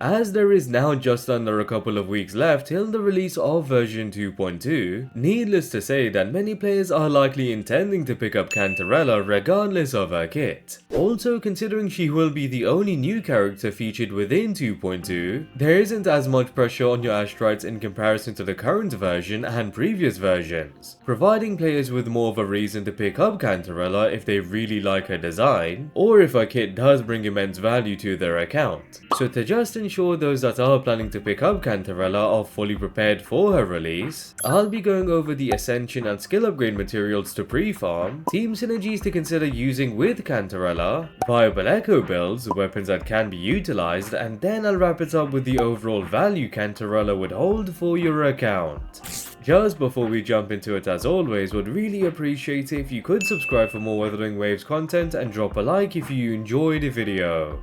As there is now just under a couple of weeks left till the release of version 2.2, needless to say that many players are likely intending to pick up Cantarella regardless of her kit. Also, considering she will be the only new character featured within 2.2, there isn't as much pressure on your asteroids in comparison to the current version and previous versions, providing players with more of a reason to pick up Cantarella if they really like her design, or if her kit does bring immense value to their account. So to just ensure those that are planning to pick up Cantarella are fully prepared for her release, I'll be going over the Ascension and skill upgrade materials to pre-farm, team synergies to consider using with Cantarella, viable echo builds, weapons that can be utilized, and then I'll wrap it up with the overall value Cantarella would hold for your account. Just before we jump into it, as always, would really appreciate it if you could subscribe for more WutheringWaves content and drop a like if you enjoyed the video.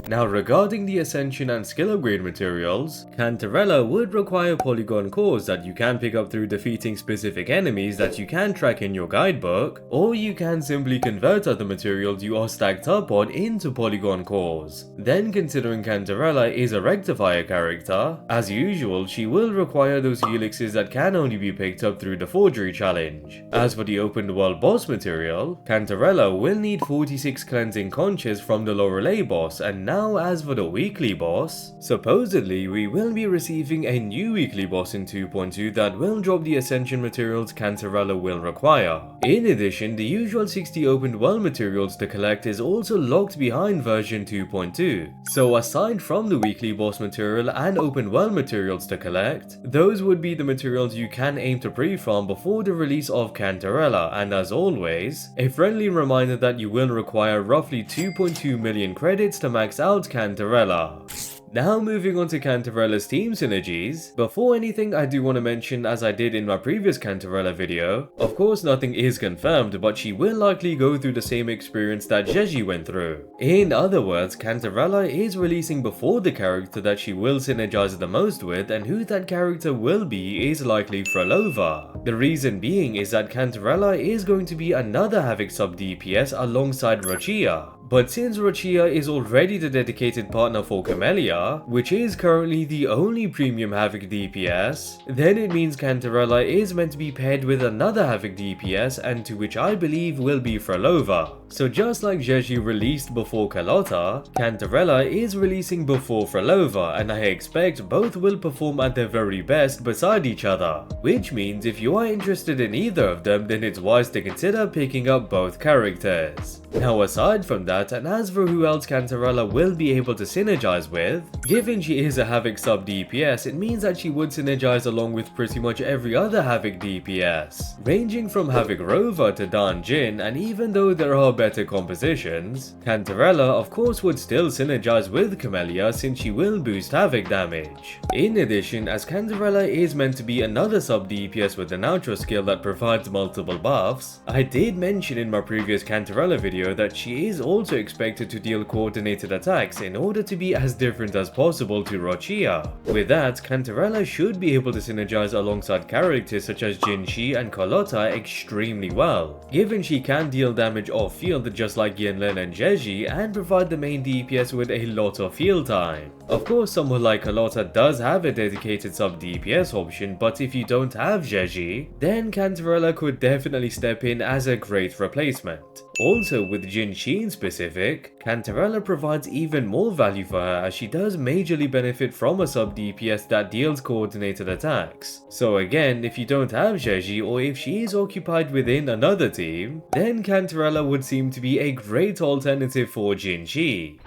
Now, regarding the Ascension and skill upgrade materials, Cantarella would require polygon cores that you can pick up through defeating specific enemies that you can track in your guidebook, or you can simply convert other materials you are stacked up on into polygon cores. Then, considering Cantarella is a rectifier character, as usual she will require those helixes that can only be picked up through the forgery challenge. As for the open world boss material, Cantarella will need 46 cleansing conches from the Lorelei boss, and now as for the weekly boss, supposedly we will be receiving a new weekly boss in 2.2 that will drop the Ascension materials Cantarella will require. In addition, the usual 60 open world materials to collect is also locked behind version 2.2. So aside from the weekly boss material and open world materials to collect, those would be the materials you can aim to pre-farm before the release of Cantarella, and as always, a friendly reminder that you will require roughly 2.2 million credits to max out Cantarella. Now moving on to Cantarella's team synergies, before anything I do want to mention, as I did in my previous Cantarella video, of course nothing is confirmed, but she will likely go through the same experience that Zhezhi went through. In other words, Cantarella is releasing before the character that she will synergize the most with, and who that character will be is likely Frolova. The reason being is that Cantarella is going to be another Havoc sub DPS alongside Rochia. But since Rochia is already the dedicated partner for Camellia, which is currently the only premium Havoc DPS, then it means Cantarella is meant to be paired with another Havoc DPS, and to which I believe will be Frolova. So just like Zhezhi released before Carlotta, Cantarella is releasing before Frolova, and I expect both will perform at their very best beside each other. Which means if you are interested in either of them, then it's wise to consider picking up both characters. Now aside from that, and as for who else Cantarella will be able to synergize with, given she is a Havoc sub DPS, it means that she would synergize along with pretty much every other Havoc DPS, ranging from Havoc Rover to Jiyan, and even though there are better compositions, Cantarella of course would still synergize with Camellia since she will boost Havoc damage. In addition, as Cantarella is meant to be another sub DPS with an outro skill that provides multiple buffs, I did mention in my previous Cantarella video that she is also expected to deal coordinated attacks in order to be as different as possible to Rochia. With that, Cantarella should be able to synergize alongside characters such as Jinxin and Carlotta extremely well, given she can deal damage off field just like Yinlin and Zhezhi and provide the main DPS with a lot of field time. Of course, someone like Carlotta does have a dedicated sub DPS option, but if you don't have Zhezhi, then Cantarella could definitely step in as a great replacement. Also, with Jianxin specific, Cantarella provides even more value for her as she does majorly benefit from a sub DPS that deals coordinated attacks. So again, if you don't have Zhezhi or if she is occupied within another team, then Cantarella would seem to be a great alternative for Jinxin.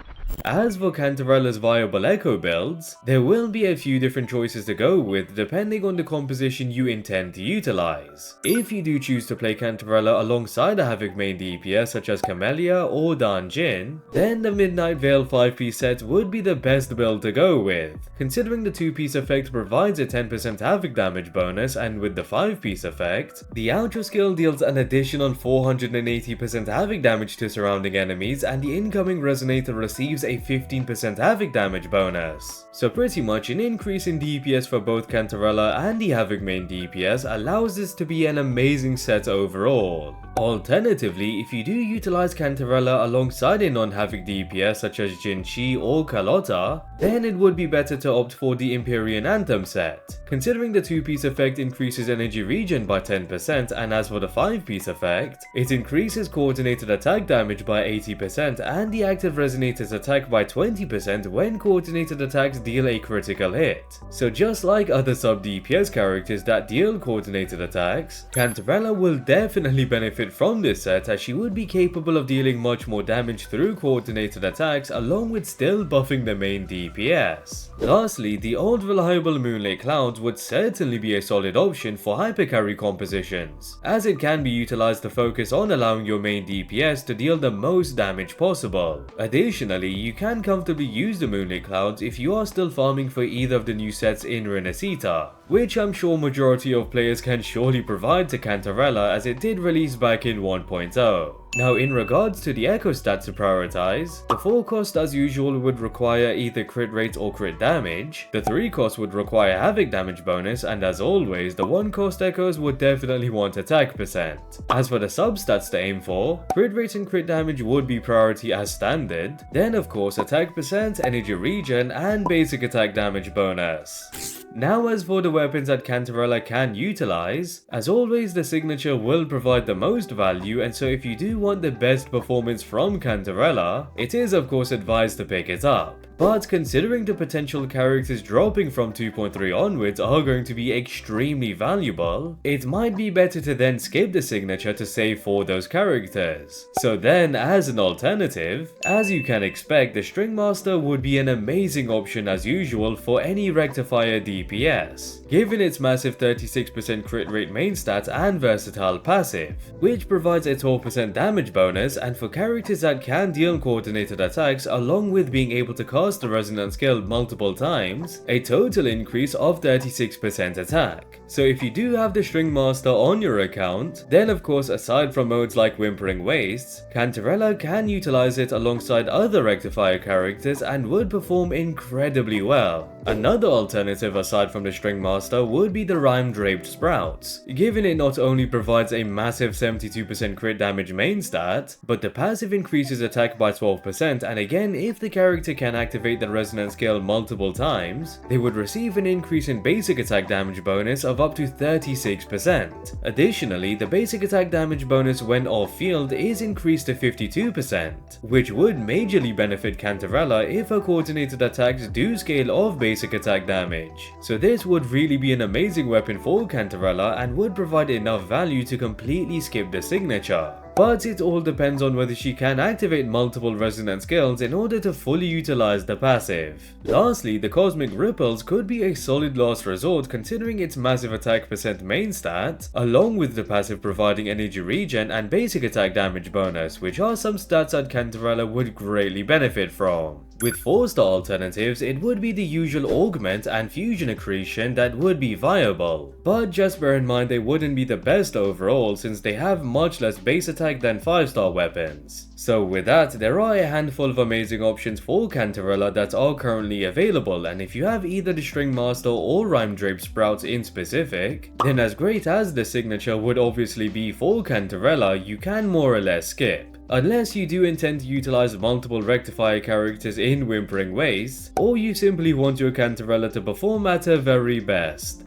As for Cantarella's viable echo builds, there will be a few different choices to go with depending on the composition you intend to utilize. If you do choose to play Cantarella alongside a Havoc main DPS such as Camellia or Jiyan, then the Midnight Veil 5-piece set would be the best build to go with, considering the 2-piece effect provides a 10% Havoc damage bonus, and with the 5-piece effect, the outro skill deals an additional 480% Havoc damage to surrounding enemies, and the incoming resonator receives receives a 15% Havoc damage bonus. So pretty much an increase in DPS for both Cantarella and the Havoc main DPS allows this to be an amazing set overall. Alternatively, if you do utilize Cantarella alongside a non-Havoc DPS such as Jinxi or Carlotta, then it would be better to opt for the Empyrean Anthem set. Considering the 2-piece effect increases energy regen by 10%, and as for the 5-piece effect, it increases coordinated attack damage by 80% and the active resonator's attack by 20% when coordinated attacks deal a critical hit. So just like other sub-DPS characters that deal coordinated attacks, Cantarella will definitely benefit from this set, as she would be capable of dealing much more damage through coordinated attacks along with still buffing the main DPS. Lastly, the old reliable Moonlit Clouds would certainly be a solid option for hypercarry compositions, as it can be utilized to focus on allowing your main DPS to deal the most damage possible. Additionally, you can comfortably use the Moonlit Clouds if you are still farming for either of the new sets in Renacita, which I'm sure majority of players can surely provide to Cantarella, as it did release back in 1.0. Now, in regards to the echo stats to prioritize, the 4 cost as usual would require either crit rate or crit damage, the 3 cost would require havoc damage bonus, and as always, the 1 cost echoes would definitely want attack percent. As for the sub stats to aim for, crit rate and crit damage would be priority as standard, then of course attack percent, energy regen, and basic attack damage bonus. Now as for the weapons that Cantarella can utilize, as always the signature will provide the most value, and so if you do want the best performance from Cantarella, it is of course advised to pick it up. But considering the potential characters dropping from 2.3 onwards are going to be extremely valuable, it might be better to then skip the signature to save for those characters. So then, as an alternative, as you can expect, the String Master would be an amazing option as usual for any Rectifier DPS, given its massive 36% crit rate main stat and versatile passive, which provides a 12% damage bonus, and for characters that can deal coordinated attacks along with being able to cast the resonance skill multiple times, a total increase of 36% attack. So if you do have the String Master on your account, then of course aside from modes like Whimpering Wastes, Cantarella can utilize it alongside other Rectifier characters and would perform incredibly well. Another alternative aside from the String Master would be the Rhyme Draped Sprouts, given it not only provides a massive 72% crit damage main stat, but the passive increases attack by 12%, and again if the character can activate the resonance skill multiple times, they would receive an increase in basic attack damage bonus of up to 36%. Additionally, the basic attack damage bonus when off field is increased to 52%, which would majorly benefit Cantarella if her coordinated attacks do scale off basic attack damage. So this would really be an amazing weapon for Cantarella and would provide enough value to completely skip the signature. But it all depends on whether she can activate multiple resonance skills in order to fully utilize the passive. Lastly, the Cosmic Ripples could be a solid last resort considering its massive attack percent main stat, along with the passive providing energy regen and basic attack damage bonus, which are some stats that Cantarella would greatly benefit from. With 4-star alternatives, it would be the usual Augment and Fusion Accretion that would be viable, but just bear in mind they wouldn't be the best overall since they have much less base attack than 5-star weapons. So with that, there are a handful of amazing options for Cantarella that are currently available, and if you have either the String Master or Rhyme Draped Sprouts in specific, then as great as the signature would obviously be for Cantarella, you can more or less skip. Unless you do intend to utilize multiple Rectifier characters in Whimpering Wastes, or you simply want your Cantarella to perform at her very best.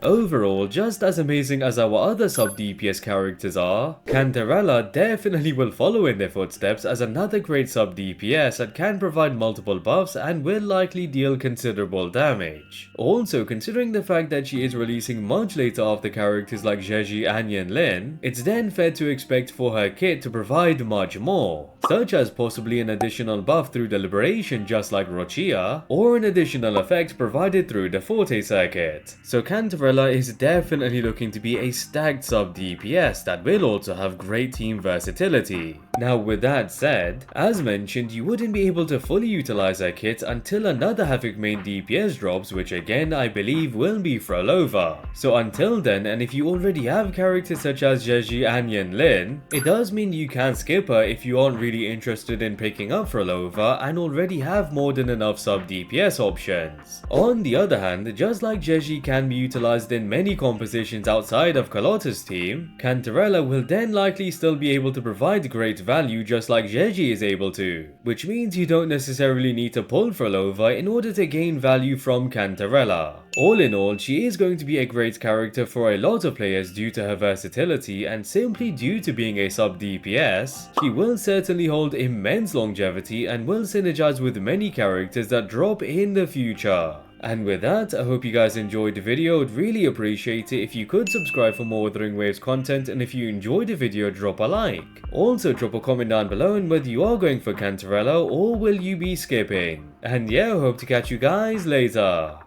Overall, just as amazing as our other sub-DPS characters are, Cantarella definitely will follow in their footsteps as another great sub-DPS that can provide multiple buffs and will likely deal considerable damage. Also, considering the fact that she is releasing much later after characters like Zhezhi and Yinlin, it's then fair to expect for her kit to provide much more, such as possibly an additional buff through Deliberation just like Rochia, or an additional effect provided through the Forte circuit. So Cantarella is definitely looking to be a stacked sub-DPS that will also have great team versatility. Now with that said, as mentioned, you wouldn't be able to fully utilize her kit until another Havoc main DPS drops, which again I believe will be Frolova. So until then, and if you already have characters such as Zhezhi and Yinlin, it does mean you can skip her if you aren't really really interested in picking up for Rover and already have more than enough sub DPS options. On the other hand, just like Zhezhi can be utilized in many compositions outside of Carlotta's team, Cantarella will then likely still be able to provide great value just like Zhezhi is able to, which means you don't necessarily need to pull for Rover in order to gain value from Cantarella. All in all, she is going to be a great character for a lot of players due to her versatility, and simply due to being a sub DPS, she will certainly hold immense longevity and will synergize with many characters that drop in the future. And with that, I hope you guys enjoyed the video. I'd really appreciate it if you could subscribe for more WutheringWaves content, and if you enjoyed the video, drop a like. Also drop a comment down below on whether you are going for Cantarella or will you be skipping. And yeah, I hope to catch you guys later.